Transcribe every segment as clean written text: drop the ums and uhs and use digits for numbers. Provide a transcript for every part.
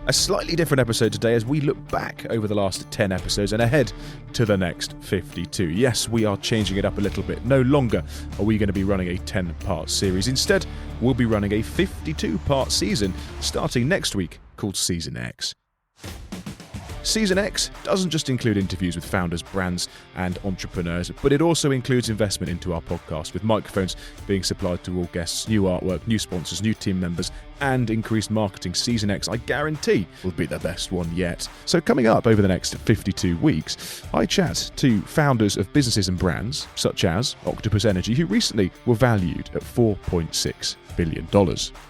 A slightly different episode today as we look back over the last 10 episodes and ahead to the next 52. Yes, we are changing it up a little bit. No longer are we going to be running a 10-part series. Instead, we'll be running a 52-part season starting next week called Season X. Season X doesn't just include interviews with founders, brands and entrepreneurs, but it also includes investment into our podcast, with microphones being supplied to all guests, new artwork, new sponsors, new team members and increased marketing. Season X, I guarantee, will be the best one yet. So coming up over the next 52 weeks, I chat to founders of businesses and brands such as Octopus Energy, who recently were valued at $4.6 billion.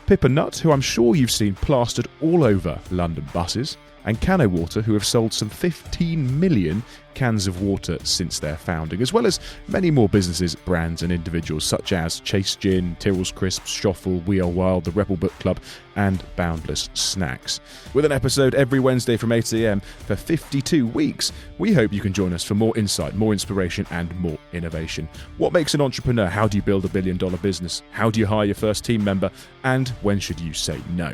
Pip and Nut, who I'm sure you've seen plastered all over London buses, and Cano Water, who have sold some 15 million cans of water since their founding, as well as many more businesses, brands and individuals such as Chase Gin, Tyrrell's Crisps, Schoffel, We Are Wild, the Rebel Book Club and Boundless Snacks. With an episode every Wednesday from 8 a.m. for 52 weeks, we hope you can join us for more insight, more inspiration and more innovation. What makes an entrepreneur? How do you build $1 billion business? How do you hire your first team member? And when should you say no?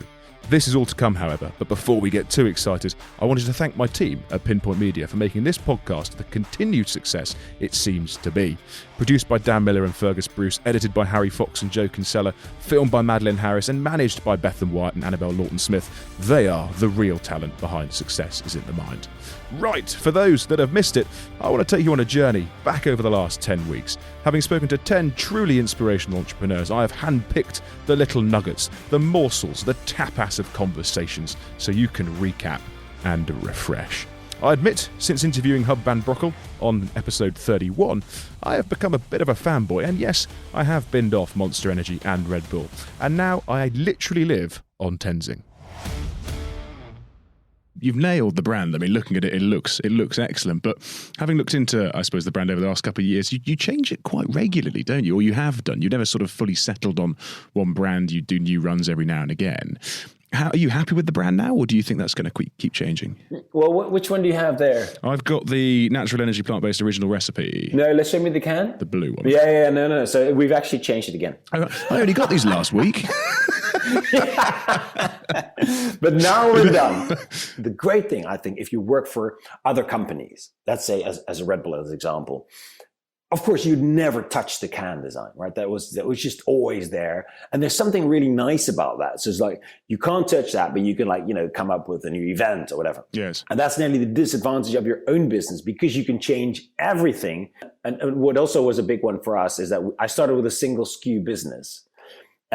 This is all to come, however, but before we get too excited, I wanted to thank my team at Pinpoint Media for making this podcast the continued success it seems to be. Produced by Dan Miller and Fergus Bruce, edited by Harry Fox and Joe Kinsella, filmed by Madeline Harris and managed by Bethan White and Annabelle Lawton-Smith. They are the real talent behind Success is in the Mind. Right, for those that have missed it, I want to take you on a journey back over the last 10 weeks. Having spoken to 10 truly inspirational entrepreneurs, I have handpicked the little nuggets, the morsels, the tapas of conversations, so you can recap and refresh. I admit, since interviewing Hub Van Brockel on episode 31, I have become a bit of a fanboy, and yes, I have binned off Monster Energy and Red Bull, and now I literally live on Tenzing. You've nailed the brand. I mean, looking at it, it looks excellent. But having looked into, I suppose, the brand over the last couple of years, you change it quite regularly, don't you? Or you have done. You never sort of fully settled on one brand. You do new runs every now and again. Are you happy with the brand now, or do you think that's going to keep changing? Well, which one do you have there? I've got the natural energy plant-based original recipe. No, let's show me the can. The blue one. Yeah, no. So we've actually changed it again. I only got these last week. But now we're done. The great thing, I think, if you work for other companies, let's say as a Red Bull as an example, of course, you'd never touch the can design, right? That was just always there. And there's something really nice about that. So it's like, you can't touch that, but you can come up with a new event or whatever. Yes. And that's nearly the disadvantage of your own business, because you can change everything. And what also was a big one for us is that I started with a single SKU business.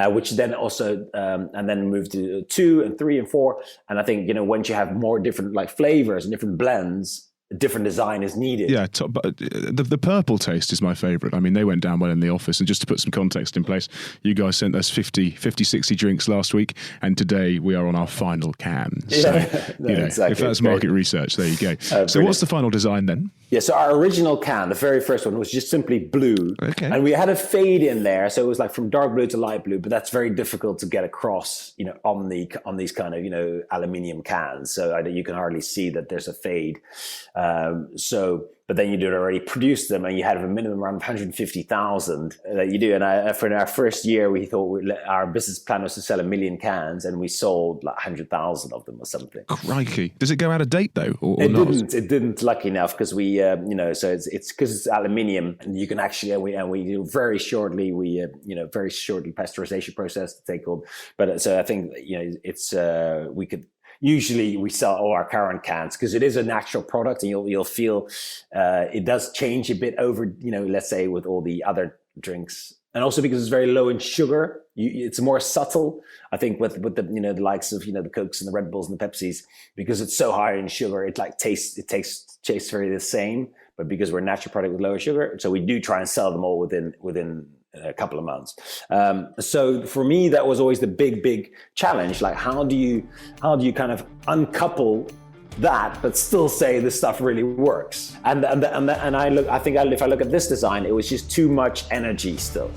Which then also, and then moved to 2 and 3 and 4. And I think, once you have more different flavors and different blends, a different design is needed. Yeah, but the purple taste is my favourite. I mean, they went down well in the office. And just to put some context in place, you guys sent us 50, 60 drinks last week, and today we are on our final can. So, exactly. If that's market research, there you go. So what's the final design then? Yeah, so our original can, the very first one, was just simply blue. Okay. And we had a fade in there, so it was from dark blue to light blue, but that's very difficult to get across, on these kind of, aluminium cans. So you can hardly see that there's a fade. But then you did already produce them, and you had a minimum around 150,000 that you do. And for our first year, we thought our business plan was to sell 1 million cans, and we sold 100,000 of them or something. Crikey! Does it go out of date though, or it not? Didn't. It didn't. Lucky enough, because we, so it's because it's aluminium, and you can actually we do very shortly. We, very shortly pasteurization process to take on. But so I think it's we could. Usually we sell all our current cans because it is a natural product, and you'll feel it does change a bit over, let's say with all the other drinks. And also because it's very low in sugar, it's more subtle. I think with the the likes of the Cokes and the Red Bulls and the Pepsis, because it's so high in sugar, it tastes very the same. But because we're a natural product with lower sugar, so we do try and sell them all within a couple of months. So for me, that was always the big challenge. How do you kind of uncouple that, but still say this stuff really works? And I think if I look at this design, it was just too much energy still.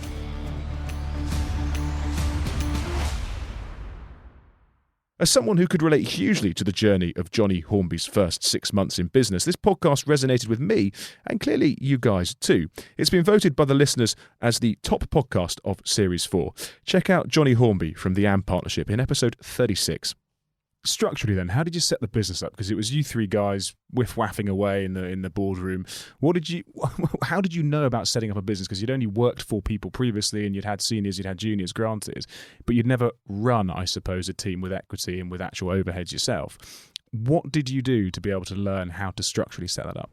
As someone who could relate hugely to the journey of Johnny Hornby's first 6 months in business, this podcast resonated with me, and clearly you guys too. It's been voted by the listeners as the top podcast of Series 4. Check out Johnny Hornby from the AM Partnership in episode 36. Structurally then, how did you set the business up? Because it was you three guys whiff-waffing away in the boardroom. How did you know about setting up a business? Because you'd only worked for people previously, and you'd had seniors, you'd had juniors, granted, but you'd never run, I suppose, a team with equity and with actual overheads yourself. What did you do to be able to learn how to structurally set that up?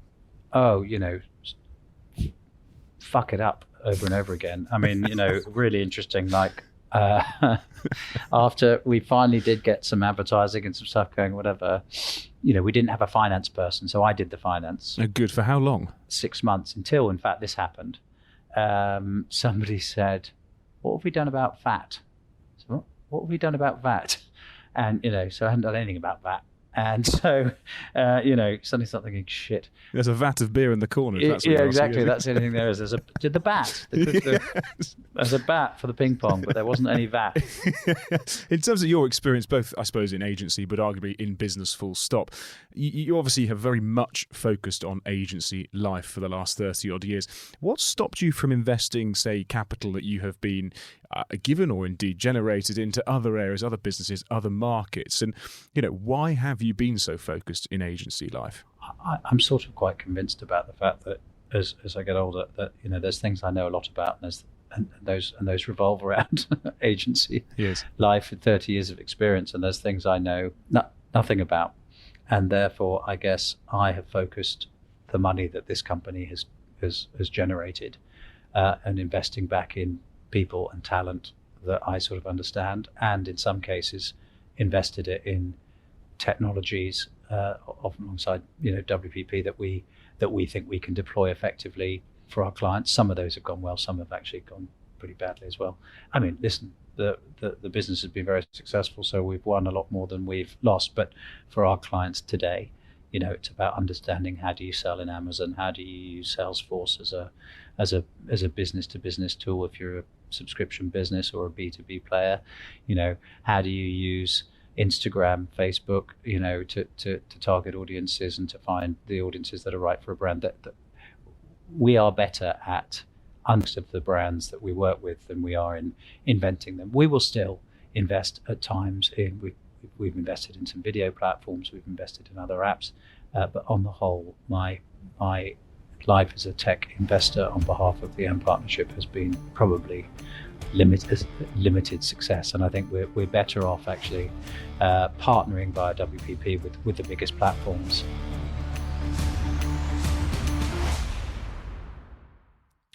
Oh, fuck it up over and over again. I mean, really interesting, like, after we finally did get some advertising and some stuff going, whatever, we didn't have a finance person, so I did the finance. Oh, good. For how long? 6 months, until, in fact, this happened. Somebody said, what have we done about VAT? So, what have we done about VAT? And, so I hadn't done anything about VAT. And so, suddenly start thinking, shit. There's a vat of beer in the corner. Yeah, exactly. That's the only thing there is. There's the bat. There's a bat for the ping pong, but there wasn't any vat. In terms of your experience, both, I suppose, in agency, but arguably in business full stop, you obviously have very much focused on agency life for the last 30 odd years. What stopped you from investing, say, capital that you have been given or indeed generated into other areas, other businesses, other markets? And, why have you been so focused in agency life? I'm sort of quite convinced about the fact that as I get older, that there's things I know a lot about, and those revolve around agency life with 30 years of experience, and there's things I know nothing about, and therefore I guess I have focused the money that this company has generated and investing back in people and talent that I sort of understand, and in some cases invested it in technologies often alongside WPP that we think we can deploy effectively for our clients. Some of those have gone well, some have actually gone pretty badly as well. I mean, listen, the business has been very successful, so we've won a lot more than we've lost. But for our clients today, it's about understanding, how do you sell in Amazon? How do you use Salesforce as a business to business tool if you're a subscription business or a B2B player? How do you use Instagram, Facebook, to target audiences and to find the audiences that are right for a brand? That we are better at understanding the brands that we work with than we are in inventing them. We will still invest at times we've invested in some video platforms, we've invested in other apps, but on the whole, my life as a tech investor on behalf of the M Partnership has been probably limited success, and I think we're better off actually partnering via WPP with the biggest platforms.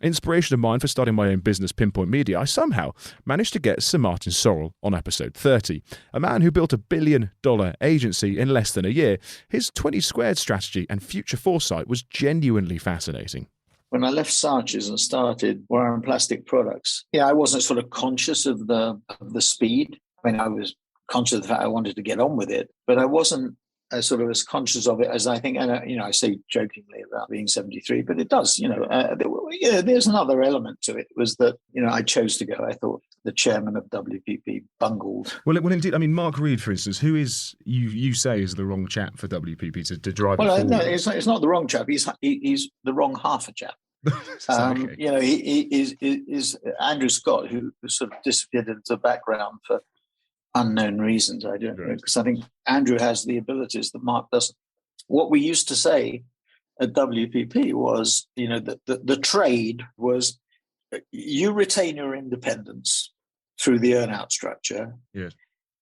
Inspiration of mine for starting my own business, Pinpoint Media, I somehow managed to get Sir Martin Sorrell on episode 30, a man who built $1 billion agency in less than a year. His 20 squared strategy and future foresight was genuinely fascinating. When I left Sarches and started Warren Plastic Products, I wasn't sort of conscious of the speed. I mean, I was conscious of the fact I wanted to get on with it, but I wasn't sort of as conscious of it as I think. And I say jokingly about being 73, but it does. There's another element to it. Was that I chose to go. I thought the chairman of WPP bungled. Well, indeed. I mean, Mark Reed, for instance, who is you say is the wrong chap for WPP to drive. Well, it forward. No, it's not the wrong chap. He's the wrong half a chap. Okay. He is Andrew Scott, who sort of disappeared into the background for unknown reasons. I don't know, because I think Andrew has the abilities that Mark doesn't. What we used to say at WPP was, that the trade was you retain your independence through the earn-out structure. Yes.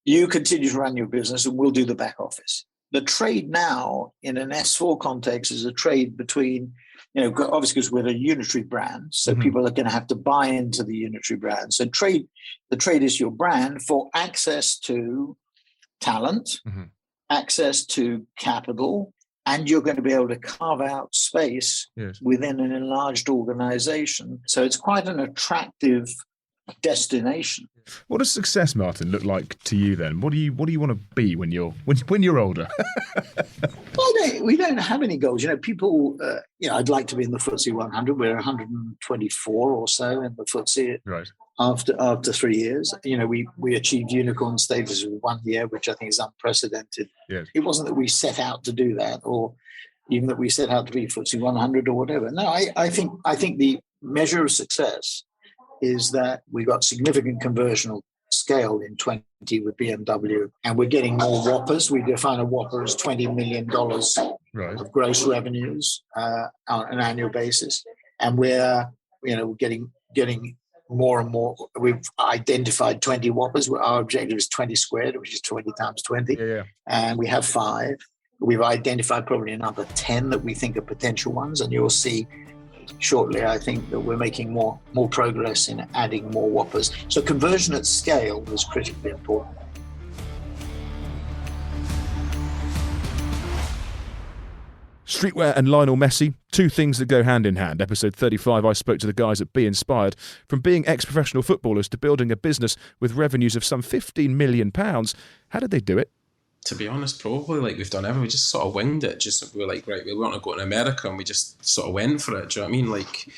You continue to run your business and we'll do the back office. The trade now in an S4 context is a trade between, obviously because we're a unitary brand, so people are going to have to buy into the unitary brand. So the trade is your brand for access to talent, access to capital, and you're going to be able to carve out space within an enlarged organization. So it's quite an attractive destination. What does success, Martin, look like to you then? What do you want to be when you're older? Well, we don't have any goals. People. I'd like to be in the FTSE 100. We're 124 or so in the FTSE. Right. After 3 years, we achieved unicorn status in 1 year, which I think is unprecedented. Yes. It wasn't that we set out to do that, or even that we set out to be FTSE 100 or whatever. No, I think the measure of success is that we got significant conversion scale in 20 with BMW, and we're getting more Whoppers. We define a Whopper as $20 million of gross revenues on an annual basis, and we're getting more and more. We've identified 20 Whoppers. Our objective is 20 squared, which is 20 times 20, and we have 5. We've identified probably another 10 that we think are potential ones, and you'll see shortly, I think, that we're making more progress in adding more Whoppers. So conversion at scale is critically important. Streetwear and Lionel Messi, two things that go hand in hand. Episode 35, I spoke to the guys at Be Inspired. From being ex-professional footballers to building a business with revenues of some £15 million. How did they do it? To be honest, probably like we've done everything. We just sort of winged it. We were like, right, we want to go to America, and we just sort of went for it. Do you know what I mean? Like,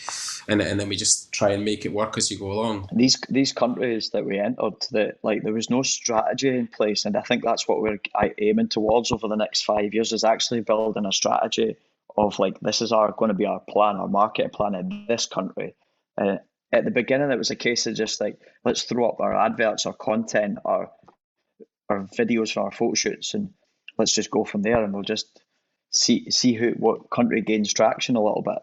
and then we just try and make it work as you go along. And these countries that we entered, there was no strategy in place, and I think that's what we're aiming towards over the next 5 years, is actually building a strategy of like, this is going to be our plan, our market plan in this country. At the beginning, it was a case of just like, let's throw up our adverts, our content, our videos for our photo shoots, and let's just go from there, and we'll just see what country gains traction a little bit,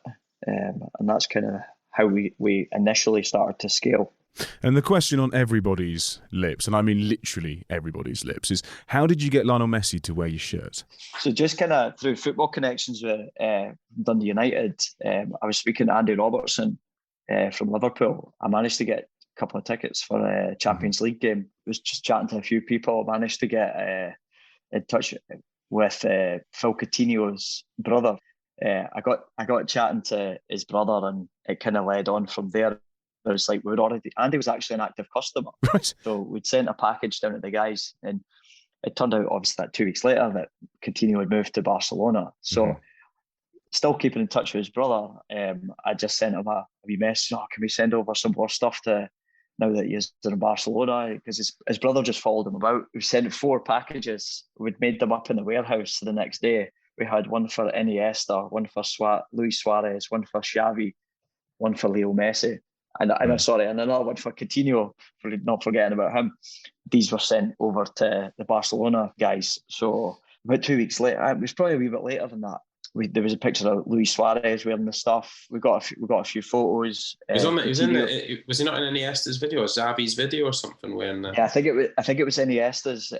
and that's kind of how we initially started to scale. And the question on everybody's lips, and I mean literally everybody's lips, is how did you get Lionel Messi to wear your shirt? So just kind of through football connections with Dundee United, I was speaking to Andy Robertson from Liverpool. I managed to get couple of tickets for a Champions League game. I was just chatting to a few people. I managed to get in touch with Phil Coutinho's brother. I got chatting to his brother, and it kind of led on from there. It was like Andy was actually an active customer, right. So we'd sent a package down to the guys, and it turned out obviously that 2 weeks later that Coutinho had moved to Barcelona. So still keeping in touch with his brother, I just sent him a wee message. Oh, can we send over some more stuff to now that he's in Barcelona? Because his brother just followed him about. We sent 4 packages. We'd made them up in the warehouse the next day. We had one for Iniesta, one for Luis Suarez, one for Xavi, one for Leo Messi, and another one for Coutinho, for not forgetting about him. These were sent over to the Barcelona guys. So about 2 weeks later, it was probably a wee bit later than that, there was a picture of Luis Suarez wearing the stuff. We got a few photos. Was he not in Iniesta's video or Xavi's video or something? Yeah, I think it was Iniesta's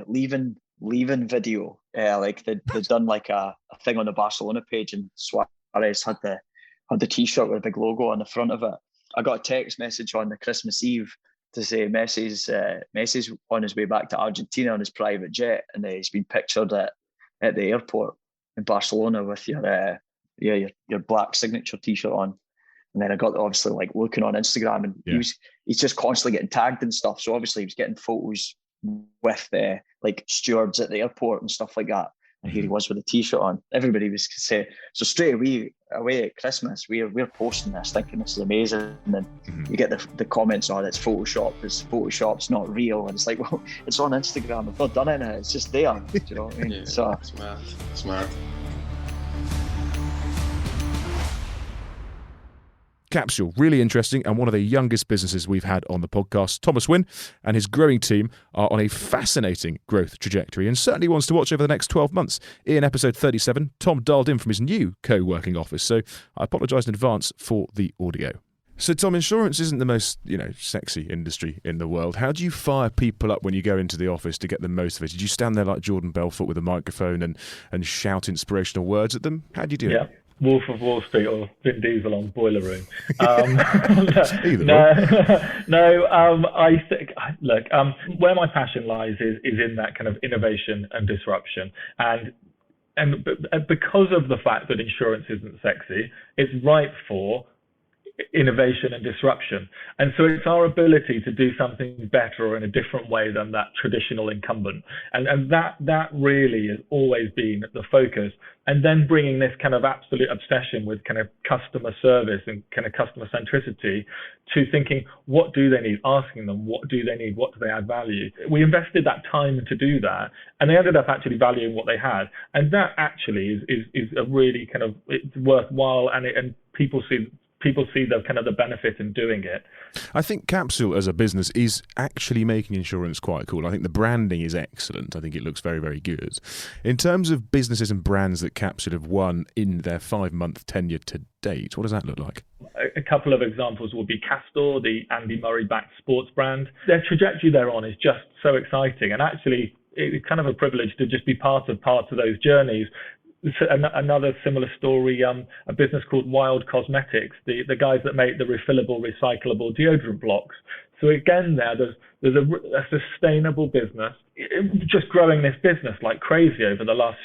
leaving video. Like they'd done like a thing on the Barcelona page, and Suarez had the T-shirt with a big logo on the front of it. I got a text message on the Christmas Eve to say Messi's on his way back to Argentina on his private jet, and he's been pictured at the airport in Barcelona with your black signature T-shirt on. And then I got obviously like looking on Instagram, and he's just constantly getting tagged and stuff. So obviously he was getting photos with like stewards at the airport and stuff like that. And here he was with a T-shirt on. Everybody was saying, so straight away at Christmas, we're posting this thinking this is amazing. And then you get the comments, oh, it's Photoshop's not real. And it's like, well, it's on Instagram. I've not done it. It's just there. Do you know what I mean? Yeah, so smart. Capsule, really interesting, and one of the youngest businesses we've had on the podcast. Thomas Wynn and his growing team are on a fascinating growth trajectory, and certainly wants to watch over the next 12 months. In episode 37, Tom dialed in from his new co-working office, so I apologise in advance for the audio. So Tom, insurance isn't the most, sexy industry in the world. How do you fire people up when you go into the office to get them motivated? Did you stand there like Jordan Belfort with a microphone and shout inspirational words at them? How do you do it? Wolf of Wall Street or Vin Diesel on Boiler Room. I think, look, where my passion lies is in that kind of innovation and disruption. And because of the fact that insurance isn't sexy, it's ripe for innovation and disruption. And so it's our ability to do something better or in a different way than that traditional incumbent. And that really has always been the focus. And then bringing this kind of absolute obsession with kind of customer service and kind of customer centricity to thinking, what do they need? Asking them, what do they need? What do they add value? We invested that time to do that, and they ended up actually valuing what they had. And that actually is a really kind of, it's worthwhile, and people people see the kind of the benefit in doing it. I think Capsule as a business is actually making insurance quite cool. I think the branding is excellent. I think it looks very, very good. In terms of businesses and brands that Capsule have won in their 5-month tenure to date, what does that look like? A couple of examples would be Castor, the Andy Murray-backed sports brand. Their trajectory they're on is just so exciting, and actually it's kind of a privilege to just be part of those journeys. Another similar story, a business called Wild Cosmetics, the guys that make the refillable, recyclable deodorant blocks. So again, there's a sustainable business, just growing this business like crazy over the last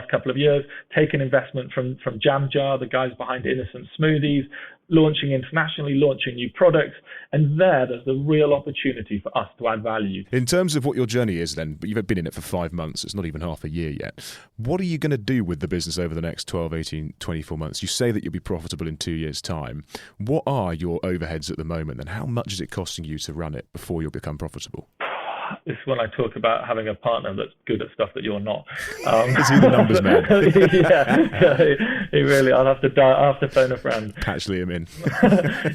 couple of years, taking investment from Jam Jar, the guys behind Innocent Smoothies, launching internationally, launching new products, and there's the real opportunity for us to add value. In terms of what your journey is then, but you've been in it for 5 months, it's not even half a year yet. What are you going to do with the business over the next 12, 18, 24 months? You say that you'll be profitable in 2 years' time. What are your overheads at the moment, and how much is it costing you to run it before you'll become profitable? This is when I talk about having a partner that's good at stuff that you're not. Is he the numbers man? Yeah, he really. I'll have to phone a friend. Patch Liam in.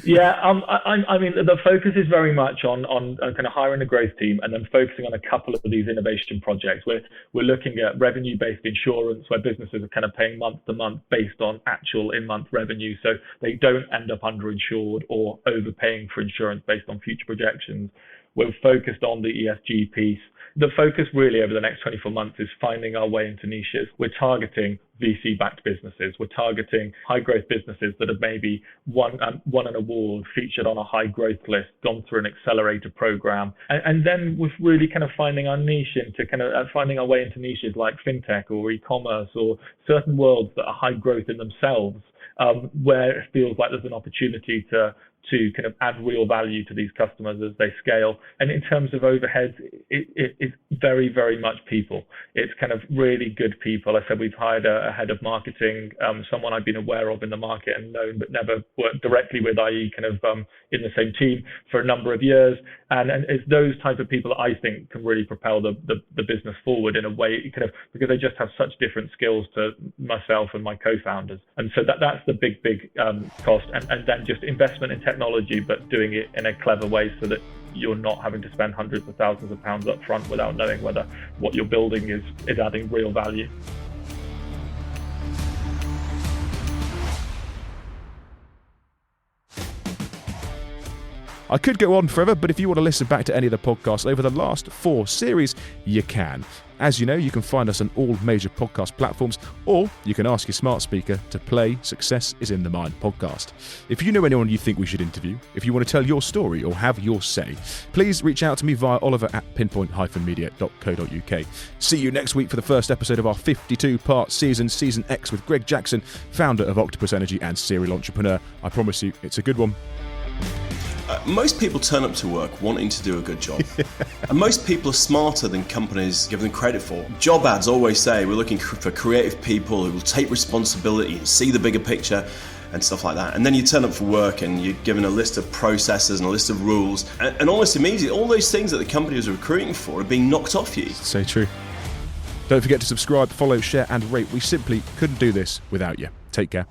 Yeah, I mean, the focus is very much on kind of hiring a growth team and then focusing on a couple of these innovation projects. We're looking at revenue-based insurance where businesses are kind of paying month to month based on actual in-month revenue, so they don't end up underinsured or overpaying for insurance based on future projections. We're focused on the ESG piece. The focus really over the next 24 months is finding our way into niches. We're targeting VC-backed businesses. We're targeting high-growth businesses that have maybe won an award, featured on a high-growth list, gone through an accelerator program. And then we're really kind of finding our niche finding our way into niches like fintech or e-commerce or certain worlds that are high growth in themselves, where it feels like there's an opportunity to kind of add real value to these customers as they scale. And in terms of overheads, it's very, very much people. It's kind of really good people. I said we've hired a head of marketing, someone I've been aware of in the market and known but never worked directly with, i.e. kind of in the same team for a number of years. And it's those type of people that I think can really propel the business forward in a way, kind of, because they just have such different skills to myself and my co-founders. And so that's the big cost. And then just investment in technology, but doing it in a clever way so that you're not having to spend hundreds of thousands of pounds up front without knowing whether what you're building is adding real value. I could go on forever, but if you want to listen back to any of the podcasts over the last 4 series, you can. As you know, you can find us on all major podcast platforms, or you can ask your smart speaker to play Success is in the Mind podcast. If you know anyone you think we should interview, if you want to tell your story or have your say, please reach out to me via oliver@pinpoint-media.co.uk. See you next week for the first episode of our 52-part season X with Greg Jackson, founder of Octopus Energy and serial entrepreneur. I promise you, it's a good one. Most people turn up to work wanting to do a good job. And most people are smarter than companies give them credit for. Job ads always say we're looking for creative people who will take responsibility and see the bigger picture and stuff like that. And then you turn up for work and you're given a list of processes and a list of rules. And almost immediately, all those things that the company was recruiting for are being knocked off you. So true. Don't forget to subscribe, follow, share and rate. We simply couldn't do this without you. Take care.